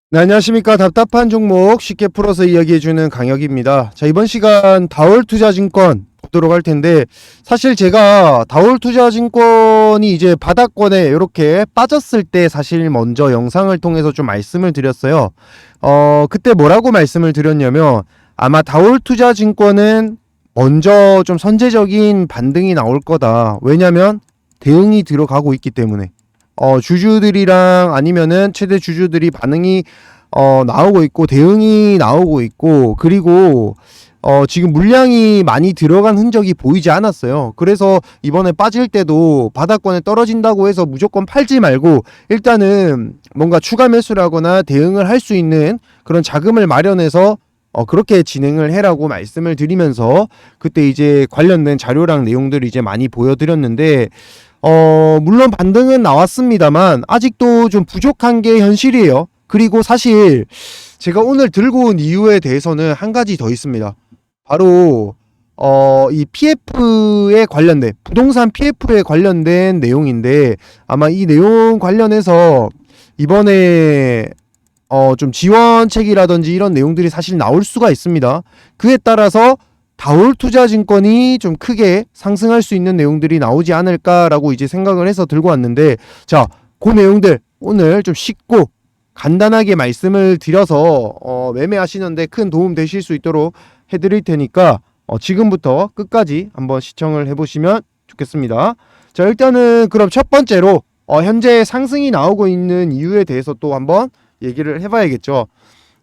네, 안녕하십니까. 답답한 종목 쉽게 풀어서 이야기해주는 강혁입니다. 자, 이번 시간 다올투자증권 보도록 할 텐데, 사실 제가 다올투자증권이 이제 바닥권에 이렇게 빠졌을 때 사실 먼저 영상을 통해서 좀 말씀을 드렸어요. 그때 뭐라고 말씀을 드렸냐면, 아마 다올투자증권은 먼저 좀 선제적인 반등이 나올 거다. 왜냐면 대응이 들어가고 있기 때문에. 주주들이랑 아니면은 최대 주주들이 반응이 나오고 있고 대응이 나오고 있고, 그리고 지금 물량이 많이 들어간 흔적이 보이지 않았어요. 그래서 이번에 빠질 때도 바닥권에 떨어진다고 해서 무조건 팔지 말고 일단은 뭔가 추가 매수라거나 대응을 할 수 있는 그런 자금을 마련해서 그렇게 진행을 해라고 말씀을 드리면서, 그때 이제 관련된 자료랑 내용들을 이제 많이 보여드렸는데, 물론 반등은 나왔습니다만 아직도 좀 부족한 게 현실이에요. 그리고 사실 제가 오늘 들고 온 이유에 대해서는 한 가지 더 있습니다. 바로 이 PF에 관련된, 부동산 PF에 관련된 내용인데, 아마 이 내용 관련해서 이번에 좀 지원책이라든지 이런 내용들이 사실 나올 수가 있습니다. 그에 따라서 다올투자증권이 좀 크게 상승할 수 있는 내용들이 나오지 않을까라고 이제 생각을 해서 들고 왔는데, 자, 그 내용들 오늘 좀 쉽고 간단하게 말씀을 드려서 매매하시는데 큰 도움 되실 수 있도록 해드릴 테니까 지금부터 끝까지 한번 시청을 해보시면 좋겠습니다. 자, 일단은 그럼 첫 번째로 현재 상승이 나오고 있는 이유에 대해서 또 한번 얘기를 해봐야겠죠.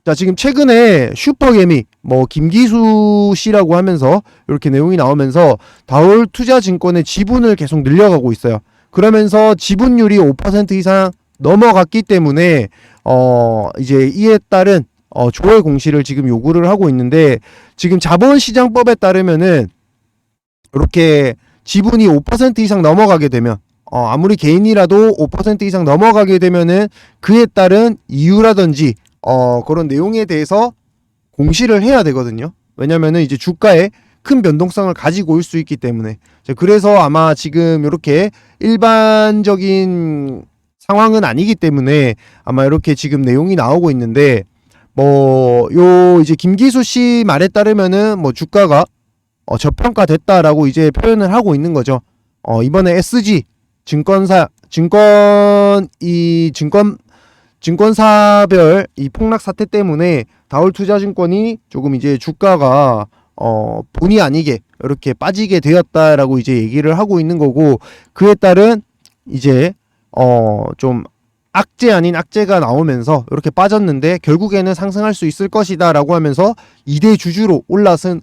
자, 지금 최근에 슈퍼개미 김기수 씨라고 하면서 이렇게 내용이 나오면서 다올투자증권의 지분을 계속 늘려가고 있어요. 그러면서 지분율이 5% 이상 넘어갔기 때문에 이제 이에 따른 조회 공시를 지금 요구를 하고 있는데, 지금 자본시장법에 따르면은 이렇게 지분이 5% 이상 넘어가게 되면, 아무리 개인이라도 5% 이상 넘어가게 되면은 그에 따른 이유라든지 그런 내용에 대해서 공시를 해야 되거든요. 왜냐면은 이제 주가에 큰 변동성을 가지고 올 수 있기 때문에. 그래서 아마 지금 이렇게 일반적인 상황은 아니기 때문에 아마 이렇게 지금 내용이 나오고 있는데, 요 이제 김기수 씨 말에 따르면은 주가가 저평가됐다라고 이제 표현을 하고 있는 거죠. 이번에 SG 증권사별 이 폭락 사태 때문에 다올투자증권이 조금 이제 주가가 본의 아니게 이렇게 빠지게 되었다라고 이제 얘기를 하고 있는 거고, 그에 따른 이제 좀 악재 아닌 악재가 나오면서 이렇게 빠졌는데 결국에는 상승할 수 있을 것이다 라고 하면서 2대 주주로 올라설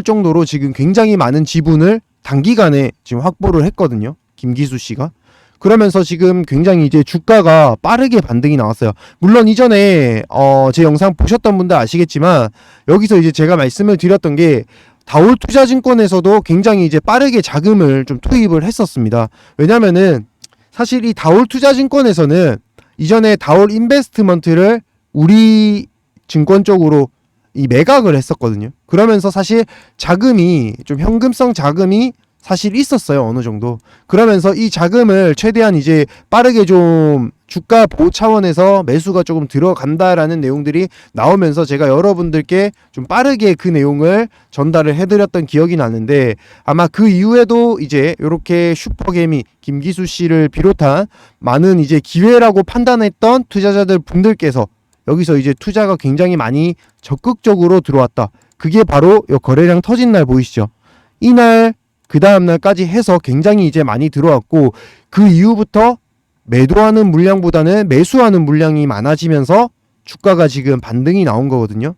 정도로 지금 굉장히 많은 지분을 단기간에 지금 확보를 했거든요, 김기수 씨가. 그러면서 지금 굉장히 이제 주가가 빠르게 반등이 나왔어요. 물론 이전에 제 영상 보셨던 분들 아시겠지만, 여기서 이제 제가 말씀을 드렸던 게 다올투자증권에서도 굉장히 이제 빠르게 자금을 좀 투입을 했었습니다. 왜냐면은 사실 이 다올투자증권에서는 이전에 다올인베스트먼트를 우리 증권 쪽으로 이 매각을 했었거든요. 그러면서 사실 자금이 좀 현금성 자금이 사실 있었어요, 어느 정도. 그러면서 이 자금을 최대한 이제 빠르게 좀 주가 보호 차원에서 매수가 조금 들어간다라는 내용들이 나오면서 제가 여러분들께 좀 빠르게 그 내용을 전달을 해드렸던 기억이 나는데, 아마 그 이후에도 이제 이렇게 슈퍼개미 김기수 씨를 비롯한 많은 이제 기회라고 판단했던 투자자들 분들께서 여기서 이제 투자가 굉장히 많이 적극적으로 들어왔다. 그게 바로 이 거래량 터진 날 보이시죠? 이날 그 다음날까지 해서 굉장히 이제 많이 들어왔고, 그 이후부터 매도하는 물량보다는 매수하는 물량이 많아지면서 주가가 지금 반등이 나온 거거든요.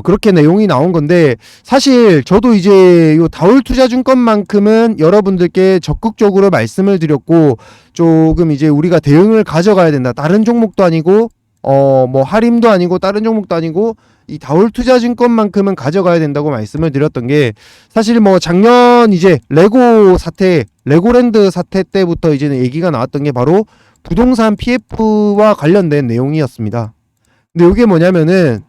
그렇게 내용이 나온 건데, 사실 저도 이제 요 다올투자증권만큼은 여러분들께 적극적으로 말씀을 드렸고, 조금 이제 우리가 대응을 가져가야 된다. 다른 종목도 아니고 할인도 아니고 다른 종목도 아니고 이 다올투자증권만큼은 가져가야 된다고 말씀을 드렸던 게, 사실 작년 이제 레고랜드 사태 때부터 이제 얘기가 나왔던 게 바로 부동산 PF와 관련된 내용이었습니다. 근데 이게 뭐냐면은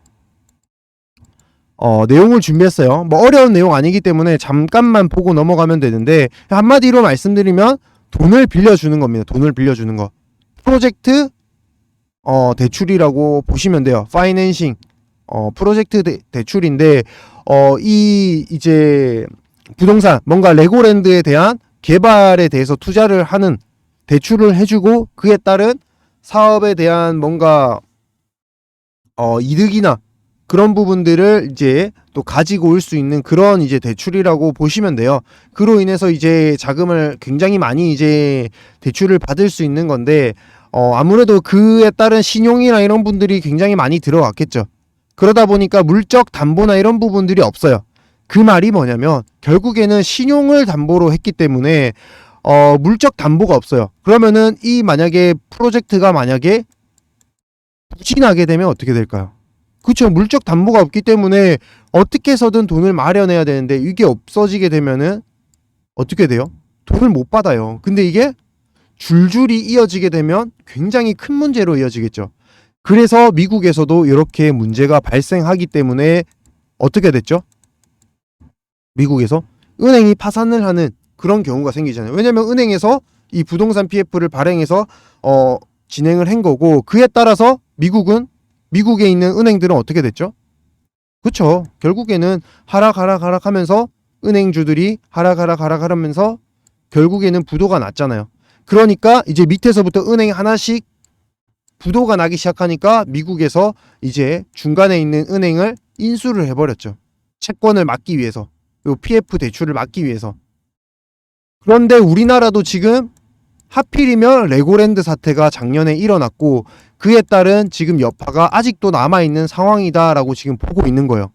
내용을 준비했어요. 어려운 내용 아니기 때문에 잠깐만 보고 넘어가면 되는데, 한마디로 말씀드리면 돈을 빌려주는 겁니다. 돈을 빌려주는 거. 프로젝트 대출이라고 보시면 돼요. 파이낸싱 프로젝트 대출인데 이 이제 부동산 뭔가 레고랜드에 대한 개발에 대해서 투자를 하는 대출을 해주고 그에 따른 사업에 대한 뭔가 이득이나 그런 부분들을 이제 또 가지고 올 수 있는 그런 이제 대출이라고 보시면 돼요. 그로 인해서 이제 자금을 굉장히 많이 이제 대출을 받을 수 있는 건데 아무래도 그에 따른 신용이나 이런 분들이 굉장히 많이 들어갔겠죠. 그러다 보니까 물적 담보나 이런 부분들이 없어요. 그 말이 뭐냐면 결국에는 신용을 담보로 했기 때문에 물적 담보가 없어요. 그러면은 이 만약에 프로젝트가 만약에 부진하게 되면 어떻게 될까요? 그렇죠. 물적 담보가 없기 때문에 어떻게 해서든 돈을 마련해야 되는데 이게 없어지게 되면은 어떻게 돼요? 돈을 못 받아요. 근데 이게 줄줄이 이어지게 되면 굉장히 큰 문제로 이어지겠죠. 그래서 미국에서도 이렇게 문제가 발생하기 때문에 어떻게 됐죠? 미국에서 은행이 파산을 하는 그런 경우가 생기잖아요. 왜냐면 은행에서 이 부동산 PF를 발행해서 진행을 한 거고 그에 따라서 미국에 있는 은행들은 어떻게 됐죠? 그쵸. 결국에는 하락 하면서 은행주들이 하락 하면서 결국에는 부도가 났잖아요. 그러니까 이제 밑에서부터 은행 하나씩 부도가 나기 시작하니까 미국에서 이제 중간에 있는 은행을 인수를 해버렸죠. 채권을 막기 위해서. 요 PF 대출을 막기 위해서. 그런데 우리나라도 지금 하필이면 레고랜드 사태가 작년에 일어났고 그에 따른 지금 여파가 아직도 남아있는 상황이다라고 지금 보고 있는 거예요.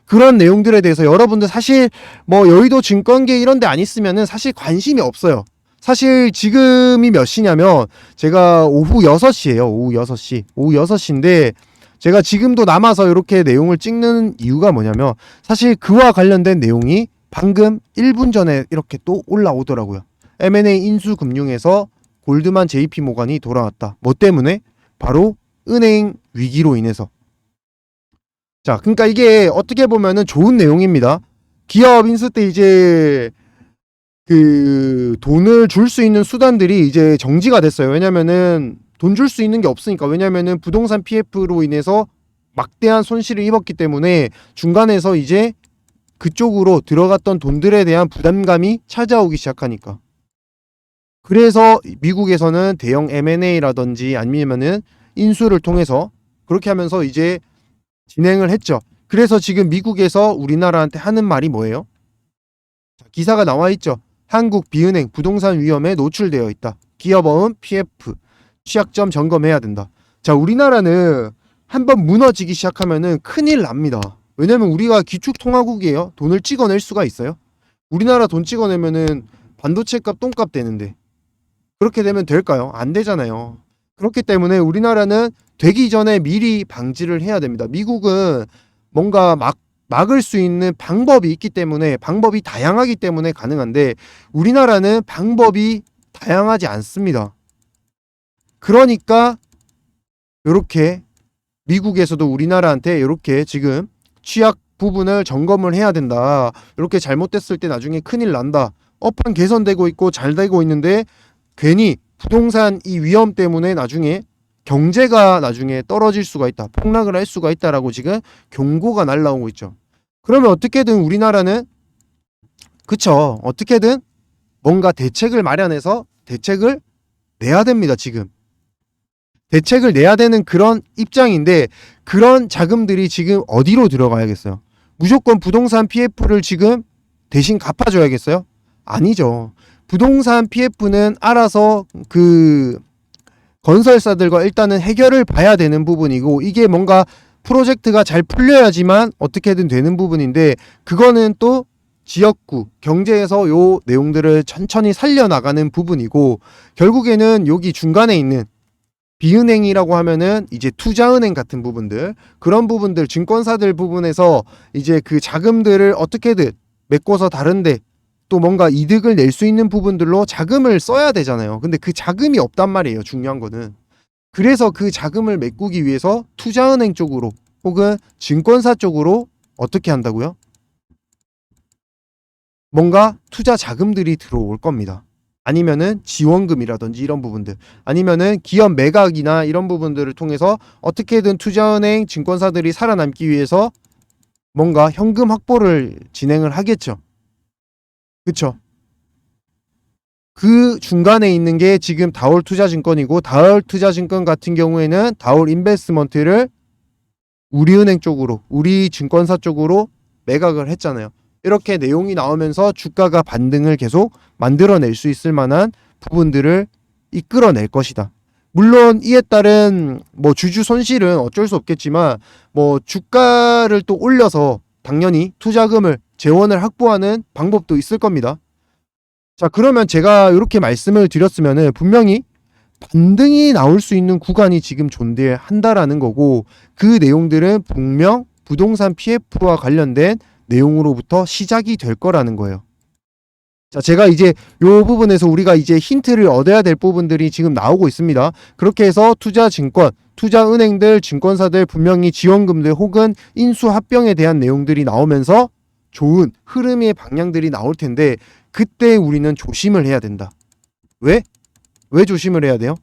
그런 내용들에 대해서 여러분들 사실 뭐 여의도 증권계 이런 데 안 있으면은 사실 관심이 없어요. 사실 지금이 몇 시냐면 제가 오후 6시예요. 오후 6시. 오후 6시인데 제가 지금도 남아서 이렇게 내용을 찍는 이유가 뭐냐면 사실 그와 관련된 내용이 방금 1분 전에 이렇게 또 올라오더라고요. M&A 인수금융에서 골드만 JP모간이 돌아왔다. 뭐 때문에? 바로 은행 위기로 인해서. 자, 그러니까 이게 어떻게 보면은 좋은 내용입니다. 기업 인수 때 이제 그 돈을 줄 수 있는 수단들이 이제 정지가 됐어요. 왜냐면은 돈 줄 수 있는 게 없으니까. 왜냐면은 부동산 PF로 인해서 막대한 손실을 입었기 때문에 중간에서 이제 그쪽으로 들어갔던 돈들에 대한 부담감이 찾아오기 시작하니까. 그래서 미국에서는 대형 M&A라든지 아니면은 인수를 통해서 그렇게 하면서 이제 진행을 했죠. 그래서 지금 미국에서 우리나라한테 하는 말이 뭐예요? 기사가 나와 있죠. 한국 비은행 부동산 위험에 노출되어 있다. 기업어음 PF 취약점 점검해야 된다. 자, 우리나라는 한번 무너지기 시작하면은 큰일 납니다. 왜냐면 우리가 기축통화국이에요. 돈을 찍어낼 수가 있어요. 우리나라 돈 찍어내면은 반도체 값 똥값 되는데 그렇게 되면 될까요? 안 되잖아요. 그렇기 때문에 우리나라는 되기 전에 미리 방지를 해야 됩니다. 미국은 뭔가 막을 수 있는 방법이 있기 때문에 방법이 다양하기 때문에 가능한데 우리나라는 방법이 다양하지 않습니다. 그러니까 이렇게 미국에서도 우리나라한테 이렇게 지금 취약 부분을 점검을 해야 된다. 이렇게 잘못됐을 때 나중에 큰일 난다. 업황 개선되고 있고 잘 되고 있는데 괜히 부동산 이 위험 때문에 나중에 경제가 나중에 떨어질 수가 있다. 폭락을 할 수가 있다라고 지금 경고가 날라오고 있죠. 그러면 어떻게든 우리나라는 그쵸. 어떻게든 뭔가 대책을 마련해서 대책을 내야 됩니다. 지금. 대책을 내야 되는 그런 입장인데 그런 자금들이 지금 어디로 들어가야겠어요? 무조건 부동산 PF를 지금 대신 갚아줘야겠어요? 아니죠. 부동산 PF는 알아서 그 건설사들과 일단은 해결을 봐야 되는 부분이고 이게 뭔가 프로젝트가 잘 풀려야지만 어떻게든 되는 부분인데 그거는 또 지역구 경제에서 요 내용들을 천천히 살려나가는 부분이고 결국에는 여기 중간에 있는 비은행이라고 하면은 이제 투자은행 같은 부분들 그런 부분들 증권사들 부분에서 이제 그 자금들을 어떻게든 메꿔서 다른데 또 뭔가 이득을 낼 수 있는 부분들로 자금을 써야 되잖아요. 근데 그 자금이 없단 말이에요. 중요한 거는. 그래서 그 자금을 메꾸기 위해서 투자은행 쪽으로 혹은 증권사 쪽으로 어떻게 한다고요? 뭔가 투자 자금들이 들어올 겁니다. 아니면은 지원금이라든지 이런 부분들, 아니면은 기업 매각이나 이런 부분들을 통해서 어떻게든 투자은행 증권사들이 살아남기 위해서 뭔가 현금 확보를 진행을 하겠죠. 그쵸? 그 중간에 있는 게 지금 다올 투자증권이고, 다올 투자증권 같은 경우에는 다올 인베스트먼트를 우리은행 쪽으로, 우리 증권사 쪽으로 매각을 했잖아요. 이렇게 내용이 나오면서 주가가 반등을 계속 만들어낼 수 있을 만한 부분들을 이끌어낼 것이다. 물론 이에 따른 뭐 주주 손실은 어쩔 수 없겠지만, 뭐 주가를 또 올려서 당연히 투자금을 재원을 확보하는 방법도 있을 겁니다. 자, 그러면 제가 이렇게 말씀을 드렸으면은 분명히 반등이 나올 수 있는 구간이 지금 존재한다라는 거고, 그 내용들은 분명 부동산 PF와 관련된 내용으로부터 시작이 될 거라는 거예요. 자, 제가 이제 요 부분에서 우리가 이제 힌트를 얻어야 될 부분들이 지금 나오고 있습니다. 그렇게 해서 투자증권, 투자은행들, 증권사들 분명히 지원금들 혹은 인수합병에 대한 내용들이 나오면서 좋은 흐름의 방향들이 나올 텐데, 그때 우리는 조심을 해야 된다. 왜? 왜 조심을 해야 돼요?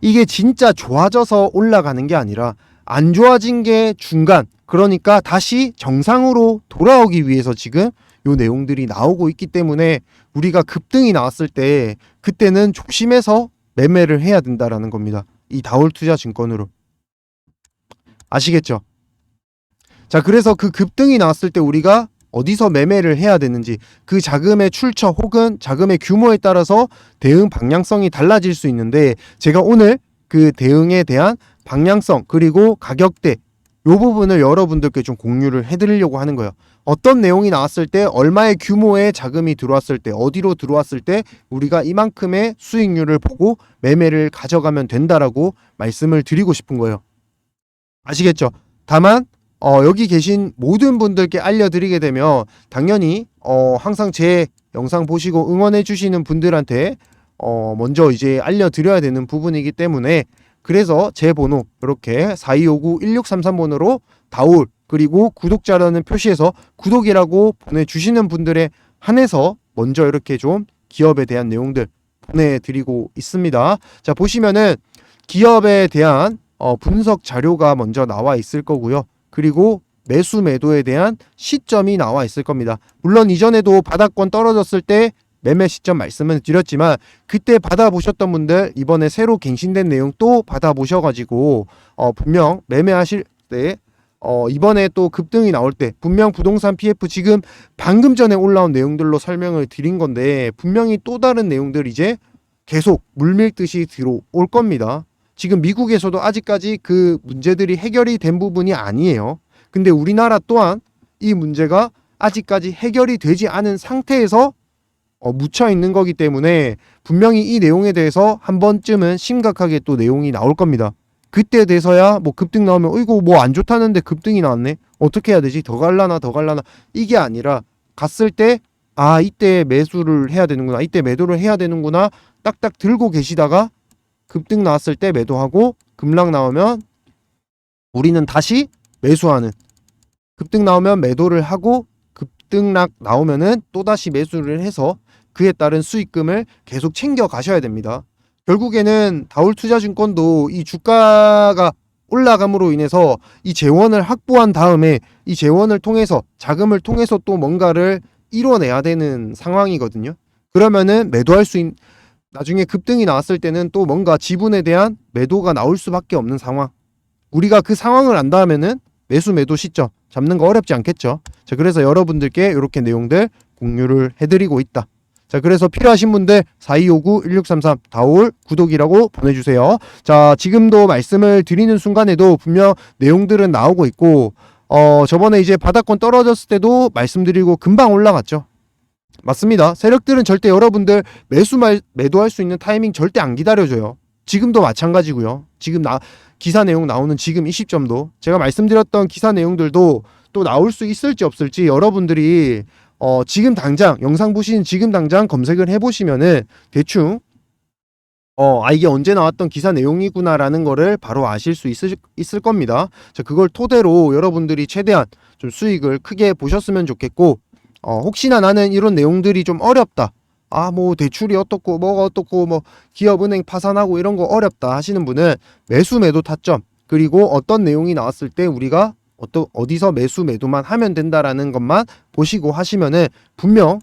이게 진짜 좋아져서 올라가는 게 아니라 안 좋아진 게 중간, 그러니까 다시 정상으로 돌아오기 위해서 지금 요 내용들이 나오고 있기 때문에 우리가 급등이 나왔을 때 그때는 조심해서 매매를 해야 된다라는 겁니다. 이 다올 투자 증권으로. 아시겠죠? 자, 그래서 그 급등이 나왔을 때 우리가 어디서 매매를 해야 되는지, 그 자금의 출처 혹은 자금의 규모에 따라서 대응 방향성이 달라질 수 있는데, 제가 오늘 그 대응에 대한 방향성 그리고 가격대 요 부분을 여러분들께 좀 공유를 해드리려고 하는 거예요. 어떤 내용이 나왔을 때, 얼마의 규모의 자금이 들어왔을 때, 어디로 들어왔을 때 우리가 이만큼의 수익률을 보고 매매를 가져가면 된다라고 말씀을 드리고 싶은 거예요. 아시겠죠? 다만 여기 계신 모든 분들께 알려드리게 되면 당연히 항상 제 영상 보시고 응원해 주시는 분들한테 먼저 이제 알려드려야 되는 부분이기 때문에, 그래서 제 번호 이렇게 4259-1633번으로 다올 그리고 구독자라는 표시에서 구독이라고 보내주시는 분들에 한해서 먼저 이렇게 좀 기업에 대한 내용들 보내드리고 있습니다. 자, 보시면은 기업에 대한 분석 자료가 먼저 나와 있을 거고요. 그리고 매수 매도에 대한 시점이 나와 있을 겁니다. 물론 이전에도 바닥권 떨어졌을 때 매매 시점 말씀을 드렸지만, 그때 받아보셨던 분들 이번에 새로 갱신된 내용 또 받아보셔가지고 분명 매매하실 때 이번에 또 급등이 나올 때 분명 부동산 PF 지금 방금 전에 올라온 내용들로 설명을 드린 건데, 분명히 또 다른 내용들 이제 계속 물밀듯이 들어올 겁니다. 지금 미국에서도 아직까지 그 문제들이 해결이 된 부분이 아니에요. 근데 우리나라 또한 이 문제가 아직까지 해결이 되지 않은 상태에서 묻혀 있는 거기 때문에 분명히 이 내용에 대해서 한 번쯤은 심각하게 또 내용이 나올 겁니다. 그때 돼서야 뭐 급등 나오면 이거 뭐 안 좋다는데 급등이 나왔네, 어떻게 해야 되지, 더 갈라나 이게 아니라 갔을 때 이때 매수를 해야 되는구나, 이때 매도를 해야 되는구나 딱딱 들고 계시다가 급등 나왔을 때 매도하고, 급락 나오면 우리는 다시 매수하는, 급등 나오면 매도를 하고 급등락 나오면은 또다시 매수를 해서 그에 따른 수익금을 계속 챙겨 가셔야 됩니다. 결국에는 다올투자증권도 이 주가가 올라감으로 인해서 이 재원을 확보한 다음에 이 재원을 통해서, 자금을 통해서 또 뭔가를 이뤄내야 되는 상황이거든요. 그러면은 매도할 수 있는, 나중에 급등이 나왔을 때는 또 뭔가 지분에 대한 매도가 나올 수밖에 없는 상황. 우리가 그 상황을 안다면은 매수 매도 시점 잡는 거 어렵지 않겠죠. 자, 그래서 여러분들께 이렇게 내용들 공유를 해드리고 있다. 자, 그래서 필요하신 분들 4259-1633 다올 구독이라고 보내주세요. 자, 지금도 말씀을 드리는 순간에도 분명 내용들은 나오고 있고, 저번에 이제 바닥권 떨어졌을 때도 말씀드리고 금방 올라갔죠. 맞습니다. 세력들은 절대 여러분들 매도할 수 있는 타이밍 절대 안 기다려줘요. 지금도 마찬가지고요. 지금 기사 내용 나오는 지금 이 시점도 제가 말씀드렸던 기사 내용들도 또 나올 수 있을지 없을지 여러분들이 지금 당장 영상 보시는 지금 당장 검색을 해보시면은 대충 이게 언제 나왔던 기사 내용이구나라는 거를 바로 아실 수 있을 겁니다. 자, 그걸 토대로 여러분들이 최대한 좀 수익을 크게 보셨으면 좋겠고, 혹시나 나는 이런 내용들이 좀 어렵다, 뭐 대출이 어떻고 뭐가 어떻고 뭐 기업은행 파산하고 이런 거 어렵다 하시는 분은 매수 매도 타점, 그리고 어떤 내용이 나왔을 때 우리가 어디서 매수 매도만 하면 된다라는 것만 보시고 하시면은 분명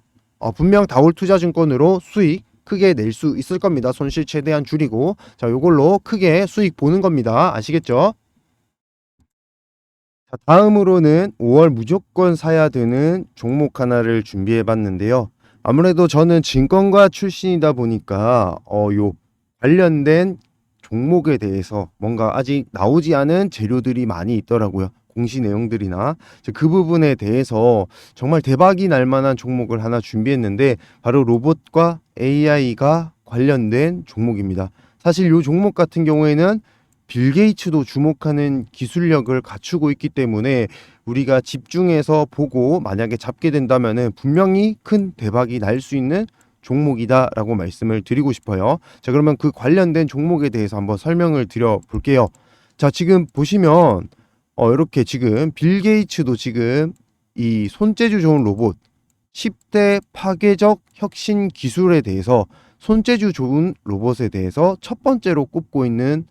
다올투자증권으로 수익 크게 낼 수 있을 겁니다. 손실 최대한 줄이고. 자, 요걸로 크게 수익 보는 겁니다. 아시겠죠? 자, 다음으로는 5월 무조건 사야 되는 종목 하나를 준비해 봤는데요. 아무래도 저는 증권가 출신이다 보니까 요 관련된 종목에 대해서 뭔가 아직 나오지 않은 재료들이 많이 있더라고요. 공시 내용들이나 그 부분에 대해서 정말 대박이 날 만한 종목을 하나 준비했는데, 바로 로봇과 AI가 관련된 종목입니다. 사실 이 종목 같은 경우에는 빌 게이츠도 주목하는 기술력을 갖추고 있기 때문에 우리가 집중해서 보고 만약에 잡게 된다면은 분명히 큰 대박이 날 수 있는 종목이다라고 말씀을 드리고 싶어요. 자, 그러면 그 관련된 종목에 대해서 한번 설명을 드려 볼게요. 자, 지금 보시면 이렇게 지금 빌 게이츠도 지금 이 손재주 좋은 로봇 10대 파괴적 혁신 기술에 대해서, 손재주 좋은 로봇에 대해서 첫 번째로 꼽고 있는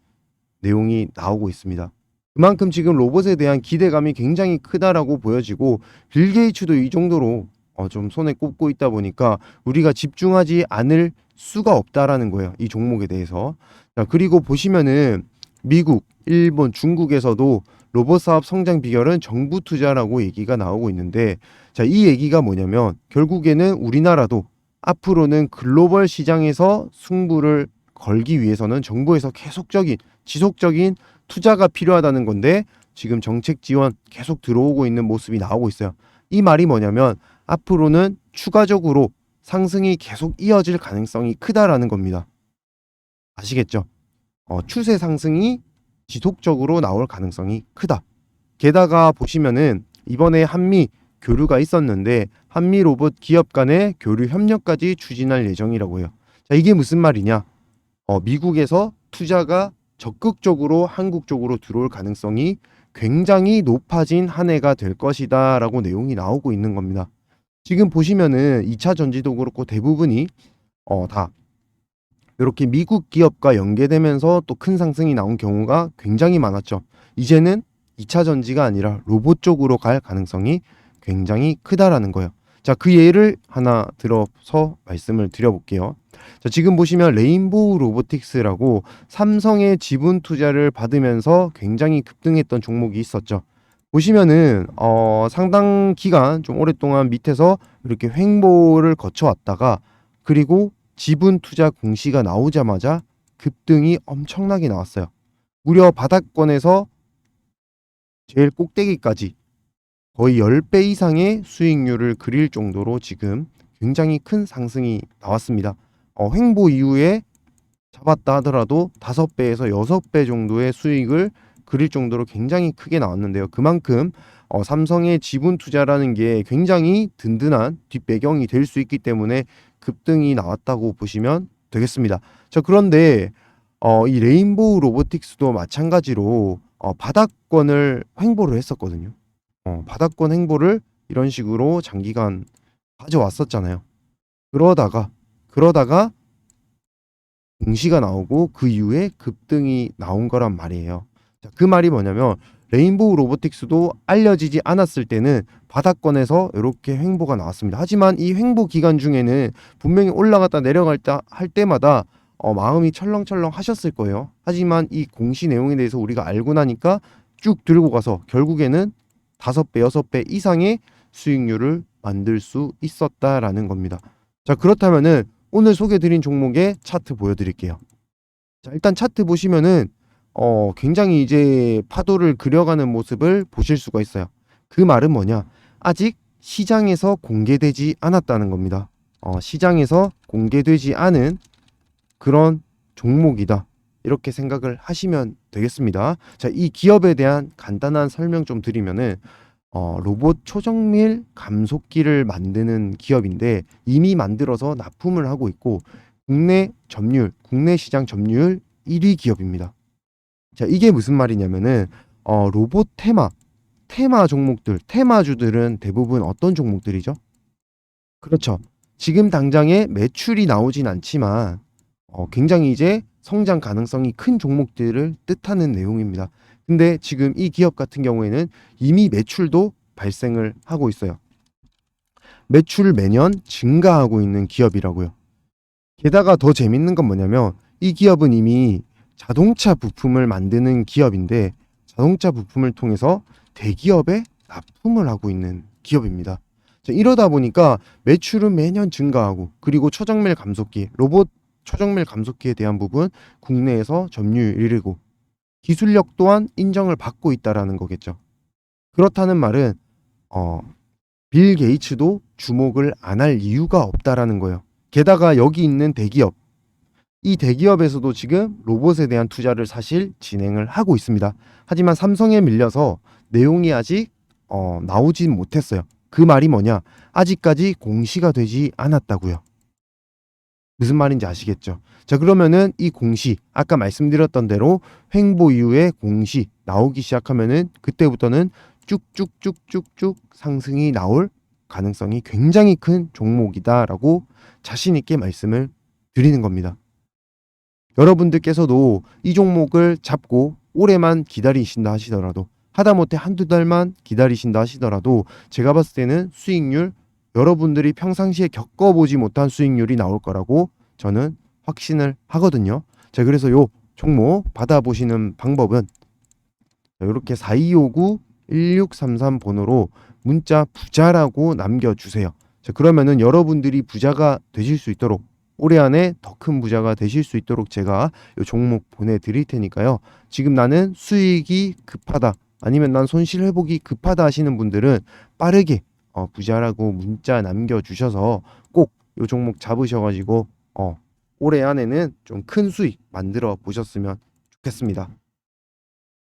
내용이 나오고 있습니다. 그만큼 지금 로봇에 대한 기대감이 굉장히 크다라고 보여지고, 빌 게이츠도 이 정도로 좀 손에 꼽고 있다 보니까 우리가 집중하지 않을 수가 없다라는 거예요. 이 종목에 대해서. 자, 그리고 보시면은 미국, 일본, 중국에서도 로봇 사업 성장 비결은 정부 투자라고 얘기가 나오고 있는데, 자, 이 얘기가 뭐냐면 결국에는 우리나라도 앞으로는 글로벌 시장에서 승부를 걸기 위해서는 정부에서 계속적인 지속적인 투자가 필요하다는 건데, 지금 정책 지원 계속 들어오고 있는 모습이 나오고 있어요. 이 말이 뭐냐면 앞으로는 추가적으로 상승이 계속 이어질 가능성이 크다라는 겁니다. 아시겠죠? 추세 상승이 지속적으로 나올 가능성이 크다. 게다가 보시면은 이번에 한미 교류가 있었는데 한미 로봇 기업 간의 교류 협력까지 추진할 예정이라고 해요. 자, 이게 무슨 말이냐? 미국에서 투자가 적극적으로 한국 쪽으로 들어올 가능성이 굉장히 높아진 한 해가 될 것이다 라고 내용이 나오고 있는 겁니다. 지금 보시면은 2차 전지도 그렇고 대부분이 다 이렇게 미국 기업과 연계되면서 또 큰 상승이 나온 경우가 굉장히 많았죠. 이제는 2차 전지가 아니라 로봇 쪽으로 갈 가능성이 굉장히 크다라는 거예요. 자, 그 예를 하나 들어서 말씀을 드려볼게요. 자, 지금 보시면 레인보우 로보틱스라고 삼성의 지분 투자를 받으면서 굉장히 급등했던 종목이 있었죠. 보시면은 상당 기간 좀 오랫동안 밑에서 이렇게 횡보를 거쳐왔다가, 그리고 지분 투자 공시가 나오자마자 급등이 엄청나게 나왔어요. 무려 바닥권에서 제일 꼭대기까지 거의 10배 이상의 수익률을 그릴 정도로 지금 굉장히 큰 상승이 나왔습니다. 횡보 이후에 잡았다 하더라도 5배에서 6배 정도의 수익을 그릴 정도로 굉장히 크게 나왔는데요. 그만큼 삼성의 지분 투자라는 게 굉장히 든든한 뒷배경이 될 수 있기 때문에 급등이 나왔다고 보시면 되겠습니다. 자, 그런데 이 레인보우 로보틱스도 마찬가지로 바닥권을 횡보를 했었거든요. 바닥권 횡보를 이런 식으로 장기간 가져왔었잖아요. 그러다가 공시가 나오고 그 이후에 급등이 나온 거란 말이에요. 자, 그 말이 뭐냐면 레인보우 로보틱스도 알려지지 않았을 때는 바닥권에서 이렇게 횡보가 나왔습니다. 하지만 이 횡보 기간 중에는 분명히 올라갔다 내려갔다 할 때마다 마음이 철렁철렁 하셨을 거예요. 하지만 이 공시 내용에 대해서 우리가 알고 나니까 쭉 들고 가서 결국에는 5배, 6배 이상의 수익률을 만들 수 있었다라는 겁니다. 자, 그렇다면은 오늘 소개드린 종목의 차트 보여드릴게요. 자, 일단 차트 보시면은 굉장히 이제 파도를 그려가는 모습을 보실 수가 있어요. 그 말은 뭐냐? 아직 시장에서 공개되지 않았다는 겁니다. 시장에서 공개되지 않은 그런 종목이다, 이렇게 생각을 하시면 되겠습니다. 자, 이 기업에 대한 간단한 설명 좀 드리면은 로봇 초정밀 감속기를 만드는 기업인데 이미 만들어서 납품을 하고 있고 국내 시장 점유율 1위 기업입니다. 자, 이게 무슨 말이냐면은 로봇 테마 종목들, 테마주들은 대부분 어떤 종목들이죠? 그렇죠. 지금 당장에 매출이 나오진 않지만 굉장히 이제 성장 가능성이 큰 종목들을 뜻하는 내용입니다. 근데 지금 이 기업 같은 경우에는 이미 매출도 발생을 하고 있어요. 매출 매년 증가하고 있는 기업이라고요. 게다가 더 재밌는 건 뭐냐면 이 기업은 이미 자동차 부품을 만드는 기업인데 자동차 부품을 통해서 대기업에 납품을 하고 있는 기업입니다. 자, 이러다 보니까 매출은 매년 증가하고 그리고 초정밀 감속기, 로봇 초정밀 감속기에 대한 부분 국내에서 점유율 1위고 기술력 또한 인정을 받고 있다라는 거겠죠. 그렇다는 말은 빌 게이츠도 주목을 안 할 이유가 없다라는 거예요. 게다가 여기 있는 대기업, 이 대기업에서도 지금 로봇에 대한 투자를 사실 진행을 하고 있습니다. 하지만 삼성에 밀려서 내용이 아직 나오진 못했어요. 그 말이 뭐냐? 아직까지 공시가 되지 않았다고요. 무슨 말인지 아시겠죠? 자, 그러면은 이 공시, 아까 말씀드렸던 대로 횡보 이후에 공시 나오기 시작하면은 그때부터는 쭉쭉쭉쭉쭉 상승이 나올 가능성이 굉장히 큰 종목이다라고 자신 있게 말씀을 드리는 겁니다. 여러분들께서도 이 종목을 잡고 올해만 기다리신다 하시더라도 하다못해 한두 달만 기다리신다 하시더라도 제가 봤을 때는 수익률 여러분들이 평상시에 겪어보지 못한 수익률이 나올 거라고 저는 확신을 하거든요. 자, 그래서 요 종목 받아보시는 방법은 이렇게 4259-1633 번호로 문자 부자라고 남겨주세요. 자, 그러면은 여러분들이 부자가 되실 수 있도록 올해 안에 더 큰 부자가 되실 수 있도록 제가 이 종목 보내드릴 테니까요. 지금 나는 수익이 급하다 아니면 난 손실 회복이 급하다 하시는 분들은 빠르게 부자라고 문자 남겨주셔서 꼭 이 종목 잡으셔가지고 올해 안에는 좀 큰 수익 만들어 보셨으면 좋겠습니다.